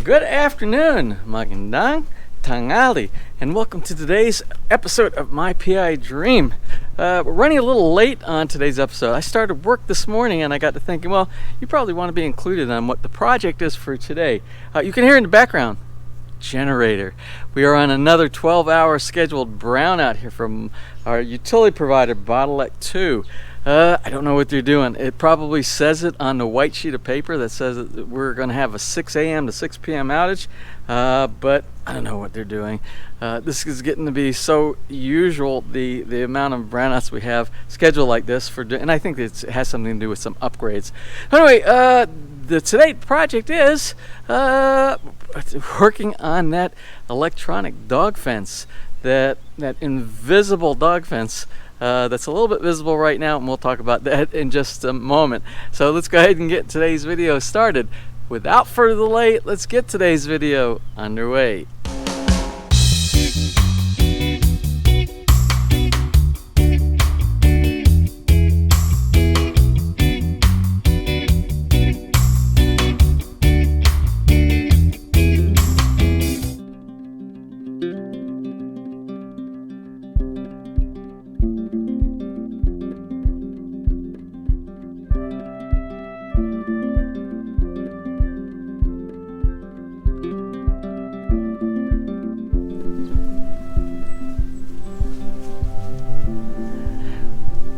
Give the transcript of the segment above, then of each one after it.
Good afternoon, magandang tanghali, and welcome to today's episode of My PI Dream. We're running a little late on today's episode. I started work this morning and I got to thinking, well, you probably want to be included on what the project is for today. You can hear in the background, generator. We are on another 12-hour scheduled brownout here from our utility provider, Bottleneck 2. I don't know what they're doing. It probably says it on the white sheet of paper that says that we're going to have a 6 a.m. to 6 p.m. outage, but I don't know what they're doing. This is getting to be so usual, the amount of brownouts we have scheduled like this, and I think it has something to do with some upgrades. Anyway, today's project is working on that electronic dog fence, that invisible dog fence. That's a little bit visible right now, and we'll talk about that in just a moment. So let's go ahead and get today's video started. Without further delay, let's get today's video underway.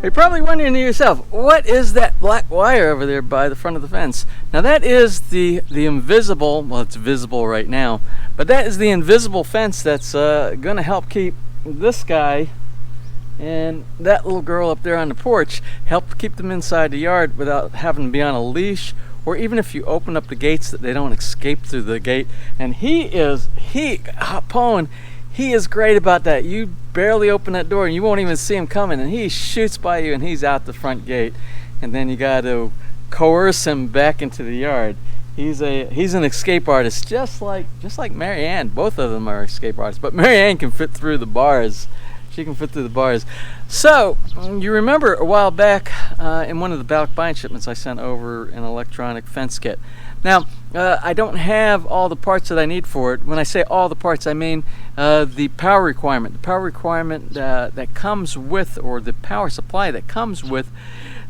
You're probably wondering to yourself, what is that black wire over there by the front of the fence? Now that is the invisible, well, it's visible right now, but that is the invisible fence that's going to help keep this guy and that little girl up there on the porch, help keep them inside the yard without having to be on a leash, or even if you open up the gates that they don't escape through the gate. And Pone, he is great about that. You barely open that door and you won't even see him coming, and he shoots by you and he's out the front gate, and then you got to coerce him back into the yard. He's an escape artist, just like Marianne. Both of them are escape artists, but Marianne can fit through the bars. She can fit through the bars. So you remember a while back in one of the bulk buying shipments I sent over an electronic fence kit. Now, I don't have all the parts that I need for it. When I say all the parts, I mean the power requirement. The power requirement that comes with, or the power supply that comes with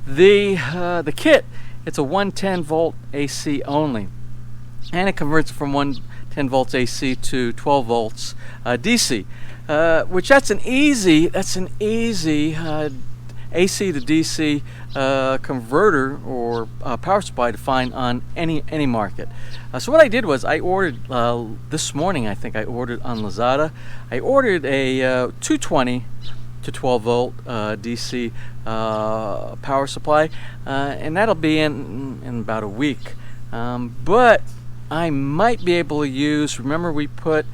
the kit. It's a 110 volt AC only, and it converts from 110 volts AC to 12 volts DC, which that's an easy AC to DC converter or power supply to find on any market. So what I did was I ordered this morning. I think I ordered on Lazada. I ordered a 220 to 12 volt DC power supply, and that'll be in about a week. But I might be able to use. Remember, we put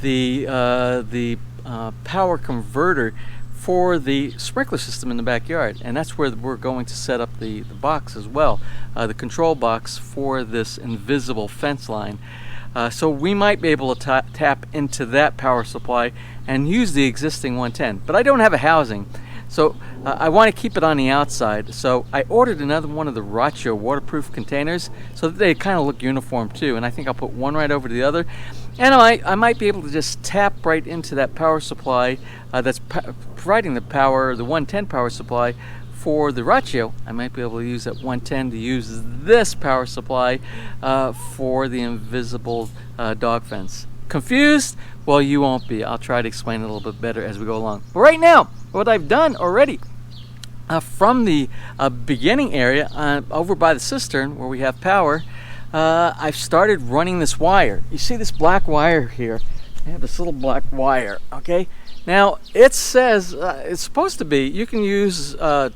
the power converter for the sprinkler system in the backyard, and that's where we're going to set up the box as well, the control box for this invisible fence line. So we might be able to tap into that power supply and use the existing 110, but I don't have a housing, so I want to keep it on the outside. So I ordered another one of the Raccio waterproof containers so that they kind of look uniform too, and I think I'll put one right over the other. And I might be able to just tap right into that power supply that's providing the power, the 110 power supply for the Raccio. I might be able to use that 110 to use this power supply for the invisible dog fence. Confused? Well, you won't be. I'll try to explain it a little bit better as we go along. But right now, what I've done already, from the beginning area over by the cistern where we have power, I've started running this wire. You see this black wire here? I have this little black wire, okay? Now, it says it's supposed to be, you can use, I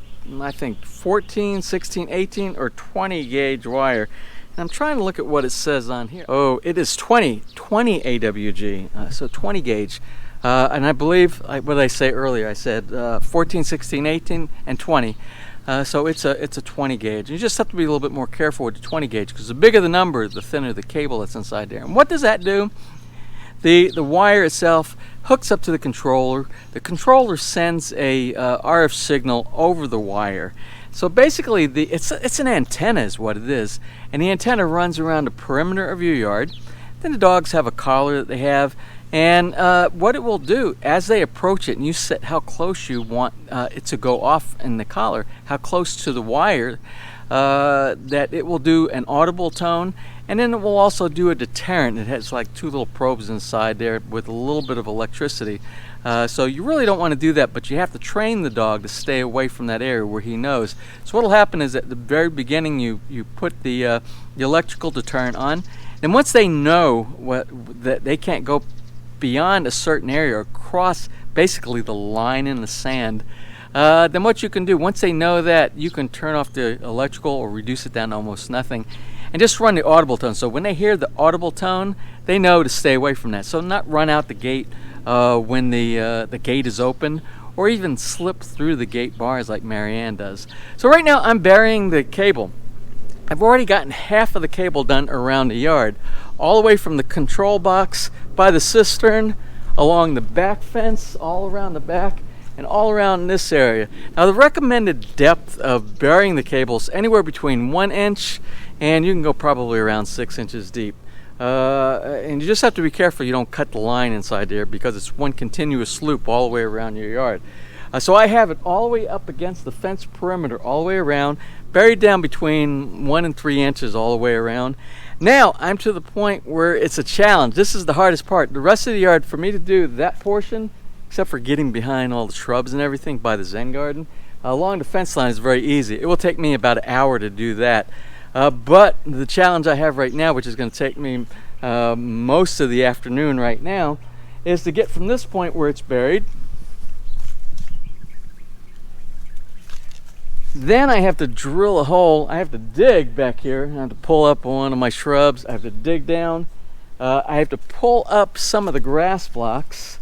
think, 14, 16, 18, or 20 gauge wire. And I'm trying to look at what it says on here. Oh, it is 20 AWG, so 20 gauge. And I believe, what did I say earlier? I said 14, 16, 18, and 20. So it's a 20 gauge. You just have to be a little bit more careful with the 20 gauge, because the bigger the number, the thinner the cable that's inside there. And what does that do? The wire itself hooks up to the controller. The controller sends a RF signal over the wire. So basically, it's an antenna is what it is, and the antenna runs around the perimeter of your yard. Then the dogs have a collar that they have, and what it will do as they approach it, and you set how close you want it to go off in the collar, how close to the wire, that it will do an audible tone, and then it will also do a deterrent. It has like 2 little probes inside there with a little bit of electricity. So you really don't want to do that, but you have to train the dog to stay away from that area where he knows. So what will happen is at the very beginning you put the electrical deterrent on, and once they know that they can't go beyond a certain area or cross basically the line in the sand, then what you can do, once they know that, you can turn off the electrical or reduce it down to almost nothing and just run the audible tone. So when they hear the audible tone, they know to stay away from that. So not run out the gate when the gate is open, or even slip through the gate bars like Marianne does. So right now I'm burying the cable. I've already gotten half of the cable done around the yard, all the way from the control box by the cistern, along the back fence, all around the back, and all around this area. Now the recommended depth of burying the cable is anywhere between 1 inch and you can go probably around 6 inches deep. And you just have to be careful you don't cut the line inside there, because it's one continuous loop all the way around your yard. So I have it all the way up against the fence perimeter, all the way around, buried down between 1 and 3 inches all the way around. Now I'm to the point where it's a challenge. This is the hardest part. The rest of the yard, for me to do that portion, except for getting behind all the shrubs and everything by the Zen garden, along the fence line is very easy. It will take me about an hour to do that. But the challenge I have right now, which is going to take me most of the afternoon right now, is to get from this point where it's buried. Then I have to drill a hole. I have to dig back here. I have to pull up one of my shrubs. I have to dig down. I have to pull up some of the grass blocks.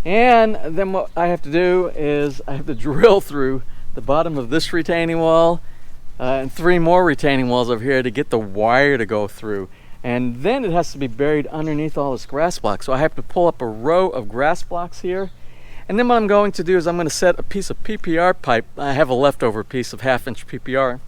And then what I have to do is I have to drill through the bottom of this retaining wall and 3 more retaining walls over here to get the wire to go through. And then it has to be buried underneath all this grass block. So I have to pull up a row of grass blocks here. And then what I'm going to do is I'm going to set a piece of PPR pipe. I have a leftover piece of 1/2 inch PPR.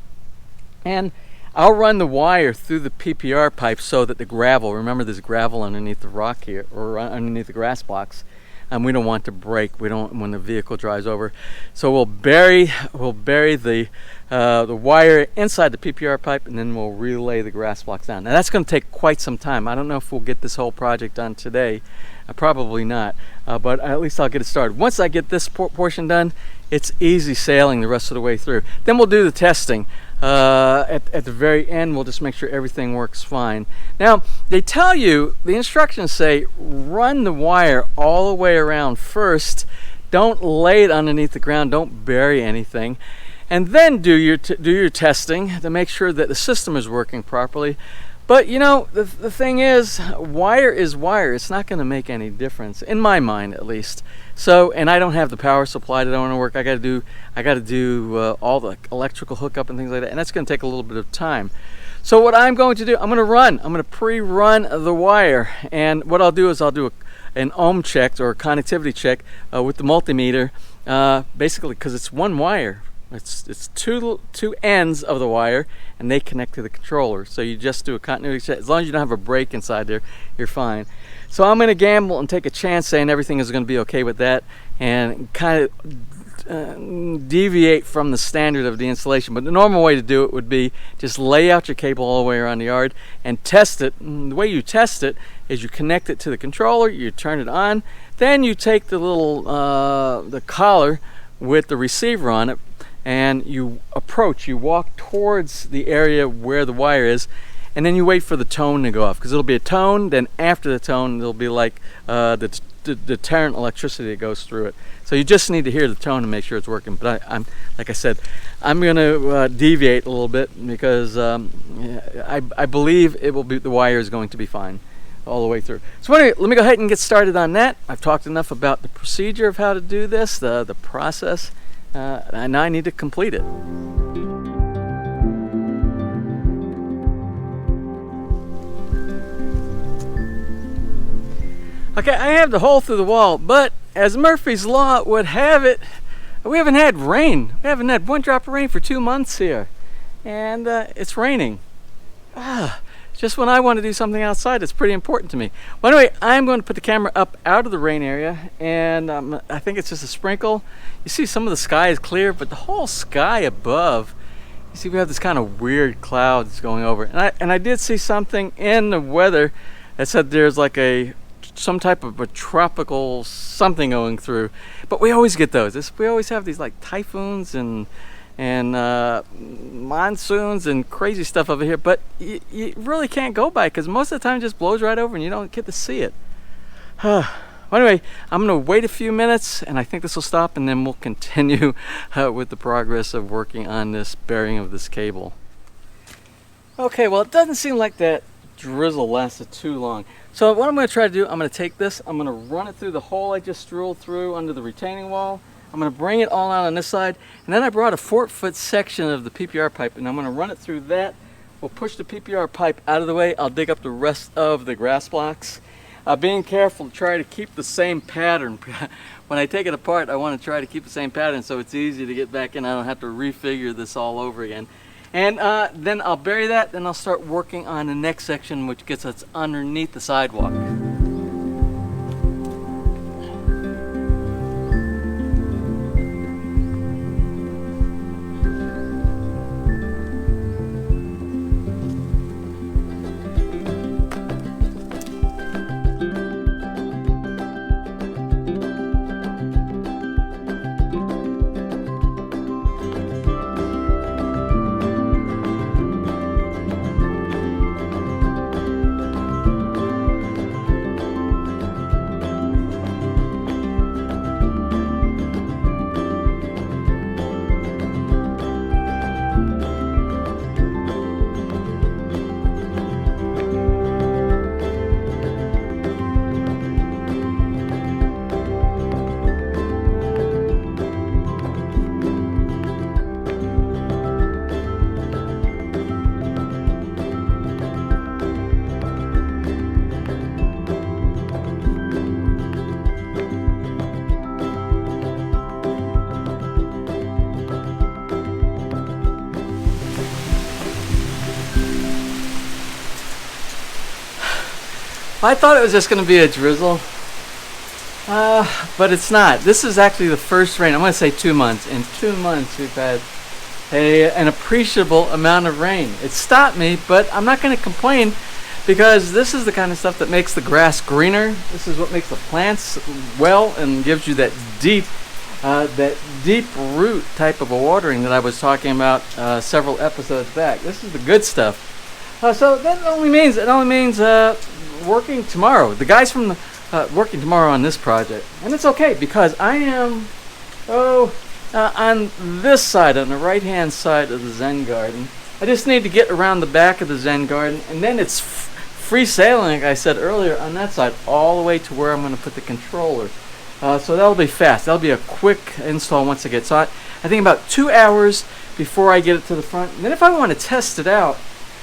And I'll run the wire through the PPR pipe so that the gravel, remember there's gravel underneath the rock here, or underneath the grass blocks, and we don't want to break. We don't when the vehicle drives over. So we'll bury the wire inside the PPR pipe, and then we'll relay the grass blocks down. Now that's going to take quite some time. I don't know if we'll get this whole project done today. Probably not, but at least I'll get it started. Once I get this portion done, it's easy sailing the rest of the way through. Then we'll do the testing. At the very end, we'll just make sure everything works fine. Now, they tell you, the instructions say, run the wire all the way around first. Don't lay it underneath the ground. Don't bury anything. And then do your testing to make sure that the system is working properly. But you know, the thing is, wire is wire. It's not going to make any difference, in my mind at least. So, and I don't have the power supply that I want to work. I got to do all the electrical hookup and things like that, and that's going to take a little bit of time. So what I'm going to do, I'm going to pre-run the wire, and what I'll do is I'll do an ohm check or a connectivity check with the multimeter, basically because it's one wire. It's two ends of the wire, and they connect to the controller. So you just do a continuity check. As long as you don't have a break inside there, you're fine. So I'm going to gamble and take a chance saying everything is going to be okay with that, and kind of deviate from the standard of the installation. But the normal way to do it would be just lay out your cable all the way around the yard and test it. And the way you test it is you connect it to the controller, you turn it on, then you take the little the collar with the receiver on it, and you walk towards the area where the wire is, and then you wait for the tone to go off, because it'll be a tone, then after the tone there'll be like the deterrent electricity that goes through it. So you just need to hear the tone to make sure it's working. But I'm like I said, I'm going to deviate a little bit, because I believe the wire is going to be fine all the way through. So anyway, let me go ahead and get started on that. I've talked enough about the procedure of how to do this, the process. And now I need to complete it. Okay, I have the hole through the wall, but as Murphy's Law would have it, we haven't had rain. We haven't had one drop of rain for 2 months here, and it's raining. It's just when I want to do something outside. It's pretty important to me. Well, anyway, I'm going to put the camera up out of the rain area, and I think it's just a sprinkle. You see some of the sky is clear, but the whole sky above, you see we have this kind of weird clouds going over. And I did see something in the weather that said there's like some type of a tropical something going through. But we always get those. We always have these like typhoons and monsoons and crazy stuff over here, but you really can't go by because most of the time it just blows right over and you don't get to see it. Well, anyway, I'm going to wait a few minutes and I think this will stop, and then we'll continue with the progress of working on this burying of this cable. Okay, well, it doesn't seem like that drizzle lasted too long. So what I'm going to try to do, I'm going to take this, I'm going to run it through the hole I just drilled through under the retaining wall. I'm going to bring it all out on this side, and then I brought a 4-foot section of the PPR pipe, and I'm going to run it through that. We'll push the PPR pipe out of the way. I'll dig up the rest of the grass blocks. Being careful to try to keep the same pattern. When I take it apart, I want to try to keep the same pattern so it's easy to get back in. I don't have to refigure this all over again. And then I'll bury that, then I'll start working on the next section, which gets us underneath the sidewalk. I thought it was just going to be a drizzle, but it's not. This is actually the first rain. I'm going to say 2 months. In 2 months, we've had an appreciable amount of rain. It stopped me, but I'm not going to complain because this is the kind of stuff that makes the grass greener. This is what makes the plants well and gives you that deep root type of a watering that I was talking about several episodes back. This is the good stuff. So that only means working tomorrow. The guys from working tomorrow on this project, and it's okay because I am on this side, on the right hand side of the Zen garden. I just need to get around the back of the Zen garden, and then it's free sailing, like I said earlier, on that side all the way to where I'm going to put the controller. So that'll be fast. That'll be a quick install once I get it. I think about 2 hours before I get it to the front. And then if I want to test it out,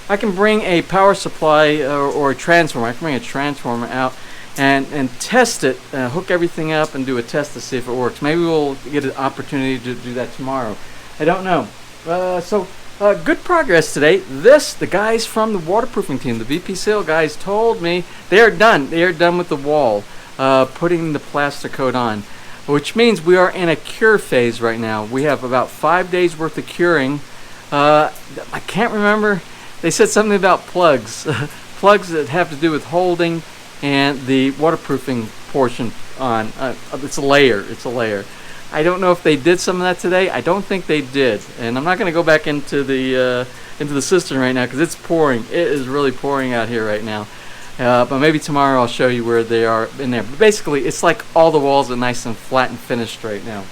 I can bring a power supply or a transformer. I can bring a transformer out and test it, hook everything up and do a test to see if it works. Maybe we'll get an opportunity to do that tomorrow. I don't know. Good progress today. The guys from the waterproofing team, the VP Seal guys, told me they are done. They are done with the wall, putting the plaster coat on, which means we are in a cure phase right now. We have about 5 days worth of curing. I can't remember. They said something about plugs. Plugs that have to do with holding and the waterproofing portion on. It's a layer. I don't know if they did some of that today. I don't think they did. And I'm not going to go back into the cistern right now because it's pouring. It is really pouring out here right now. But maybe tomorrow I'll show you where they are in there. But basically, it's like all the walls are nice and flat and finished right now.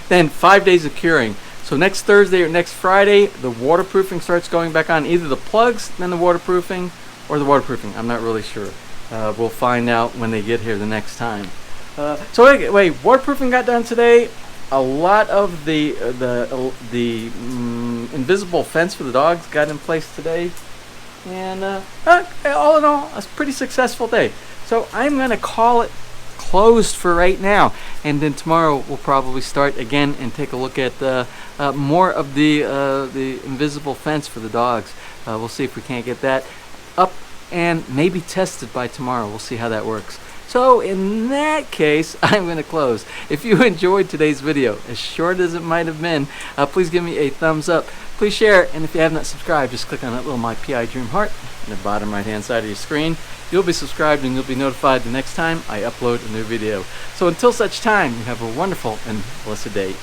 Then 5 days of curing. So next Thursday or next Friday, the waterproofing starts going back on. Either the plugs, then the waterproofing, or the waterproofing. I'm not really sure. We'll find out when they get here the next time. So wait, waterproofing got done today. A lot of the invisible fence for the dogs got in place today. And all in all, a pretty successful day. So I'm going to call it closed for right now, and then tomorrow we'll probably start again and take a look at more of the invisible fence for the dogs. We'll see if we can't get that up and maybe tested by tomorrow. We'll see how that works. So in that case, I'm going to close. If you enjoyed today's video, as short as it might have been, please give me a thumbs up. Please share, and if you have not subscribed, just click on that little My PI Dream heart in the bottom right hand side of your screen. You'll be subscribed and you'll be notified the next time I upload a new video. So until such time, you have a wonderful and blessed day.